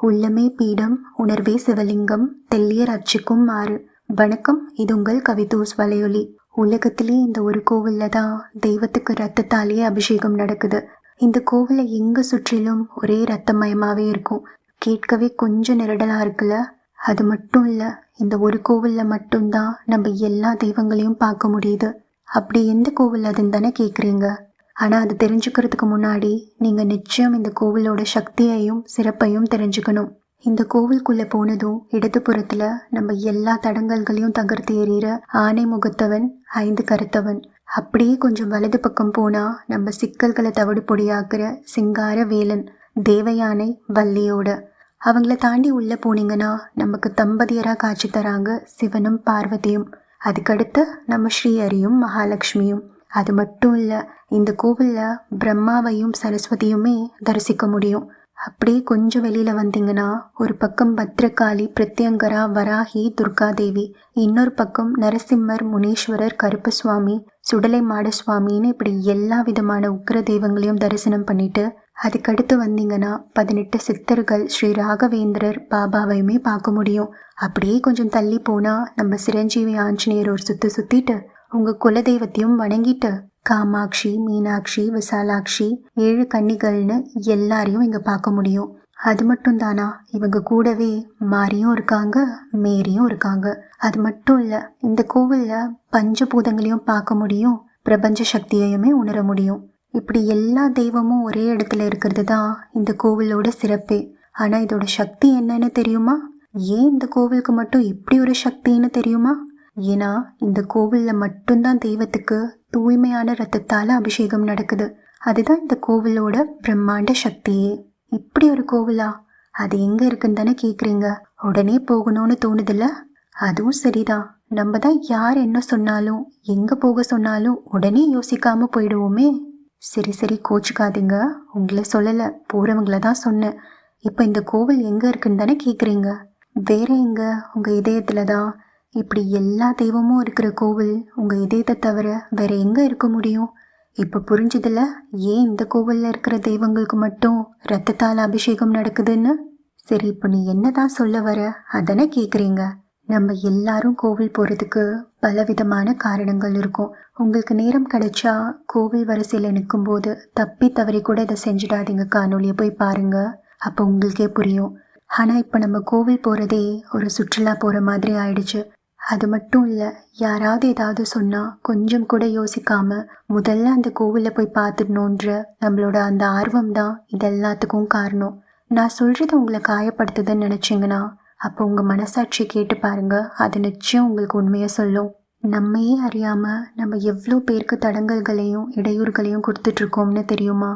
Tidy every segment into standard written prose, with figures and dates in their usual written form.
உள்ளமே பீடம் உணர்வே சிவலிங்கம் தெல்லியர் அச்சுக்கும் மாறு. வணக்கம், இது உங்கள் கவிதூஸ் வலையொலி. உலகத்திலே இந்த ஒரு கோவில்ல தான் தெய்வத்துக்கு ரத்தத்தாலேயே அபிஷேகம் நடக்குது. இந்த கோவிலை எங்க சுற்றிலும் ஒரே ரத்தமயமாவே இருக்கும். கேட்கவே கொஞ்சம் நெருடலா இருக்குல்ல? அது மட்டும் இல்ல, இந்த ஒரு கோவில்ல மட்டும்தான் நம்ம எல்லா தெய்வங்களையும் பார்க்க முடியுது. அப்படி எந்த கோவில் அதுன்னு தானே கேட்குறீங்க. ஆனால் அது தெரிஞ்சுக்கிறதுக்கு முன்னாடி நீங்கள் நிச்சயம் இந்த கோவிலோட சக்தியையும் சிறப்பையும் தெரிஞ்சுக்கணும். இந்த கோவிலுக்குள்ளே போனதும் இடதுபுறத்தில் நம்ம எல்லா தடங்கல்களையும் தகர்த்து எறிகிற ஆனை முகத்தவன் 5 கருத்தவன். அப்படியே கொஞ்சம் வலது பக்கம் போனால் நம்ம சிக்கல்களை தவிடு பொடியாக்குற சிங்கார வேலன் தேவயானை வள்ளியோட. அவங்கள தாண்டி உள்ளே போனீங்கன்னா நமக்கு தம்பதியராக காட்சி தராங்க சிவனும் பார்வதியும். அதுக்கடுத்து நம்ம ஸ்ரீஹரியும் மகாலட்சுமியும். அது மட்டும் இல்லை, இந்த கோவிலில் பிரம்மாவையும் சரஸ்வதியுமே தரிசிக்க முடியும். அப்படியே கொஞ்சம் வெளியில் வந்தீங்கன்னா ஒரு பக்கம் பத்ரகாளி, பிரத்யங்கரா, வராகி, துர்காதேவி, இன்னொரு பக்கம் நரசிம்மர், முனீஸ்வரர், கருப்பசுவாமி, சுடலை மாடசுவாமின்னு இப்படி எல்லா விதமான உக்கிர தெய்வங்களையும் தரிசனம் பண்ணிட்டு அதுக்கடுத்து வந்தீங்கன்னா 18 சித்தர்கள், ஸ்ரீ ராகவேந்திரர், பாபாவையுமே பார்க்க முடியும். அப்படியே கொஞ்சம் தள்ளி போனால் நம்ம சிரஞ்சீவி ஆஞ்சநேயர் ஒரு சுற்றிட்டு உங்கள் குலதெய்வத்தையும் வணங்கிட்டு காமாட்சி, மீனாட்சி, விசாலாட்சி, 7 கன்னிகள்னு எல்லாரையும் இங்கே பார்க்க முடியும். அது மட்டும் தானா, இவங்க கூடவே மாரியும் இருக்காங்க, மேரியும் இருக்காங்க. அது மட்டும் இல்லை, இந்த கோவிலில் பஞ்சபூதங்களையும் பார்க்க முடியும், பிரபஞ்ச சக்தியையுமே உணர முடியும். இப்படி எல்லா தெய்வமும் ஒரே இடத்துல இருக்கிறது தான் இந்த கோவிலோட சிறப்பே. ஆனால் இதோட சக்தி என்னன்னு தெரியுமா? ஏன் இந்த கோவிலுக்கு மட்டும் இப்படி ஒரு சக்தின்னு தெரியுமா? ஏன்னா இந்த கோவிலில் மட்டும்தான் தெய்வத்துக்கு தூய்மையான ரத்தத்தால் அபிஷேகம் நடக்குது. அதுதான் இந்த கோவிலோட பிரம்மாண்ட சக்தியே. இப்படி ஒரு கோவிலா? அது எங்கே இருக்குன்னு தானே கேட்குறீங்க. உடனே போகணும்னு தோணுதில்ல? அதுவும் சரிதான். நம்ம தான் யார் என்ன சொன்னாலும் எங்கே போக சொன்னாலும் உடனே யோசிக்காமல் போயிடுவோமே. சரி கோச்சுக்காதீங்க, உங்களை சொல்லலை, போகிறவங்கள தான் சொன்னேன். இப்போ இந்த கோவில் எங்கே இருக்குன்னு தானே கேட்குறீங்க. வேற எங்கே? உங்கள் இதயத்தில் தான். இப்படி எல்லா தெய்வமும் இருக்கிற கோவில் உங்கள் இதயத்தை தவிர வேற எங்கே இருக்க முடியும்? இப்போ புரிஞ்சுதில்ல ஏன் இந்த கோவிலில் இருக்கிற தெய்வங்களுக்கு மட்டும் ரத்தத்தால் அபிஷேகம் நடக்குதுன்னு? சரி, இப்போ நீ என்ன தான் சொல்ல வர அதானே கேட்குறீங்க. நம்ம எல்லாரும் கோவில் போகிறதுக்கு பலவிதமான காரணங்கள் இருக்கும். உங்களுக்கு நேரம் கிடைச்சா கோவில் வரிசையில் நிற்கும்போது தப்பி தவறி கூட இதை செஞ்சிடாதீங்க. காணொலியை போய் பாருங்க, அப்போ உங்களுக்கே புரியும். ஆனால் இப்போ நம்ம கோவில் போகிறதே ஒரு சுற்றுலா போகிற மாதிரி ஆயிடுச்சு. அது மட்டும் இல்லை, யாராவது ஏதாவது சொன்னால் கொஞ்சம் கூட யோசிக்காமல் முதல்ல அந்த கோவிலில் போய் பார்த்துடணுன்ற நம்மளோட அந்த ஆர்வம் தான் இது எல்லாத்துக்கும் காரணம். நான் சொல்கிறது உங்களை காயப்படுத்துதுன்னு நினச்சிங்கன்னா அப்போ உங்கள் மனசாட்சி கேட்டு பாருங்கள், அது நிச்சயம் உங்களுக்கு உண்மையை சொல்லும். நம்மையே அறியாமல் நம்ம எவ்வளோ பேருக்கு தடங்கல்களையும் இடையூறுகளையும் கொடுத்துட்ருக்கோம்னு தெரியுமா?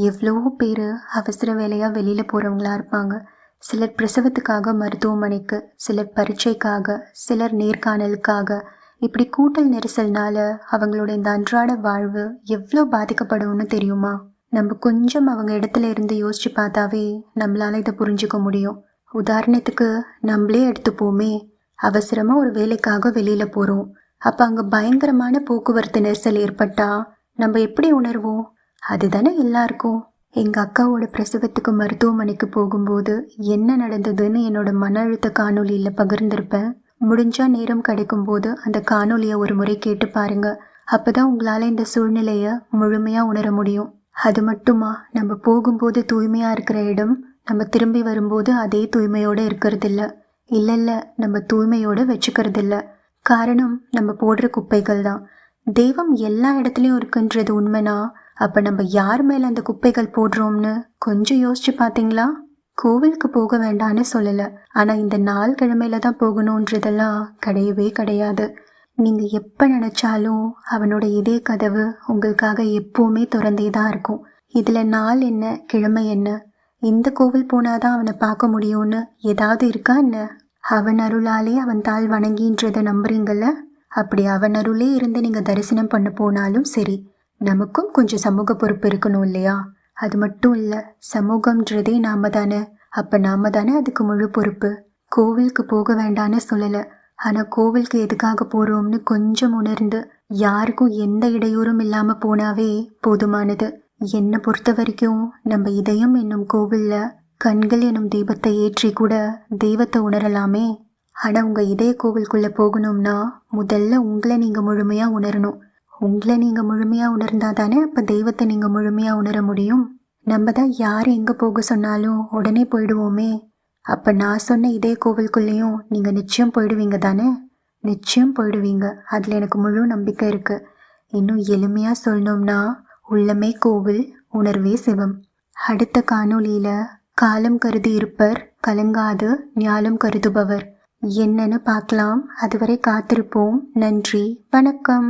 எவ்வளவோ பேர் அவசர வேலையாக வெளியில் போகிறவங்களா இருப்பாங்க. சிலர் பிரசவத்துக்காக மருத்துவமனைக்கு, சிலர் பரீட்சைக்காக, சிலர் நேர்காணலுக்காக. இப்படி கூட்டல் நெரிசல்னால அவங்களோட இந்த அன்றாட வாழ்வு எவ்வளோ பாதிக்கப்படும்னு தெரியுமா? நம்ம கொஞ்சம் அவங்க இடத்துல இருந்து யோசிச்சு பார்த்தாவே நம்மளால இதை புரிஞ்சுக்க முடியும். உதாரணத்துக்கு நம்மளே எடுத்துப்போமே. அவசரமாக ஒரு வேலைக்காக வெளியில் போகிறோம். அப்போ அங்கே பயங்கரமான போக்குவரத்து நெரிசல் ஏற்பட்டால் நம்ம எப்படி உணர்வோம்? அதுதானே எல்லாருக்கும். எங்கள் அக்காவோட பிரசவத்துக்கு மருத்துவமனைக்கு போகும்போது என்ன நடந்ததுன்னு என்னோட மன அழுத்த காணொலியில் பகிர்ந்திருப்பேன். முடிஞ்சால் நேரம் கிடைக்கும்போது அந்த காணொலியை ஒரு முறை கேட்டு பாருங்க. அப்போ தான் உங்களால் இந்த சூழ்நிலையை முழுமையாக உணர முடியும். அது மட்டுமா, நம்ம போகும்போது தூய்மையாக இருக்கிற இடம் நம்ம திரும்பி வரும்போது அதே தூய்மையோடு இருக்கிறதில்ல. இல்லை, நம்ம தூய்மையோடு வச்சுக்கிறதில்ல. காரணம் நம்ம போடுற குப்பைகள் தான். தெய்வம் எல்லா இடத்துலையும் இருக்குன்றது உண்மைனா அப்போ நம்ம யார் மேலே அந்த குப்பைகள் போடுறோம்னு கொஞ்சம் யோசிச்சு பார்த்தீங்களா? கோவிலுக்கு போக வேண்டான்னு சொல்லலை, ஆனால் இந்த நாள் கிழமையில தான் போகணுன்றதெல்லாம் கிடையவே கிடையாது. நீங்கள் எப்போ நினச்சாலும் அவனோட இதே கதவு உங்களுக்காக எப்போவுமே திறந்தே தான் இருக்கும். இதில் நாள் என்ன, கிழமை என்ன, இந்த கோவில் போனாதான் அவனை பார்க்க முடியும்னு ஏதாவது இருக்கா என்ன? அவன் அருளாலே அவன் தாள் வணங்கின்றதை நம்புறீங்கள்ல? அப்படி அவன் அருளே இருந்து நீங்கள் தரிசனம் பண்ண போனாலும் சரி, நமக்கும் கொஞ்சம் சமூக பொறுப்பு இருக்கணும் இல்லையா? அது மட்டும் இல்லை, சமூகம்ன்றதே நாம தானே. அப்போ நாம தானே அதுக்கு முழு பொறுப்பு. கோவிலுக்கு போக வேண்டான்னு சொல்லலை, ஆனால் கோவிலுக்கு எதுக்காக போகிறோம்னு கொஞ்சம் உணர்ந்து யாருக்கும் எந்த இடையூறும் இல்லாமல் போனாவே போதுமானது. என்னை பொறுத்த வரைக்கும் நம்ம இதயம் என்னும் கோவிலில் கண்கள் எனும் தீபத்தை ஏற்றி கூட தெய்வத்தை உணரலாமே. ஆனால் உங்கள் இதய கோவிலுக்குள்ளே போகணும்னா முதல்ல உங்களை நீங்கள் முழுமையாக உணரணும். உங்களை நீங்கள் முழுமையாக உணர்ந்தால் தானே அப்போ தெய்வத்தை நீங்கள் முழுமையாக உணர முடியும். நம்ம தான் யார் எங்கே போக சொன்னாலும் உடனே போயிடுவோமே. அப்போ நான் சொன்ன இதய கோவிலுக்குள்ளேயும் நீங்கள் நிச்சயம் போயிடுவீங்க தானே? நிச்சயம் போயிடுவீங்க. அதில் எனக்கு முழு நம்பிக்கை இருக்குது. இன்னும் எளிமையாக சொல்லணும்னா உள்ளமே கோவில், உணர்வே சிவம். அடுத்த காணொளியில் காலம் கருதி இருப்பர், கலங்காது ஞாலம் கருதுபவர் என்னன்னு பார்க்கலாம். அதுவரை காத்திருப்போம். நன்றி, வணக்கம்.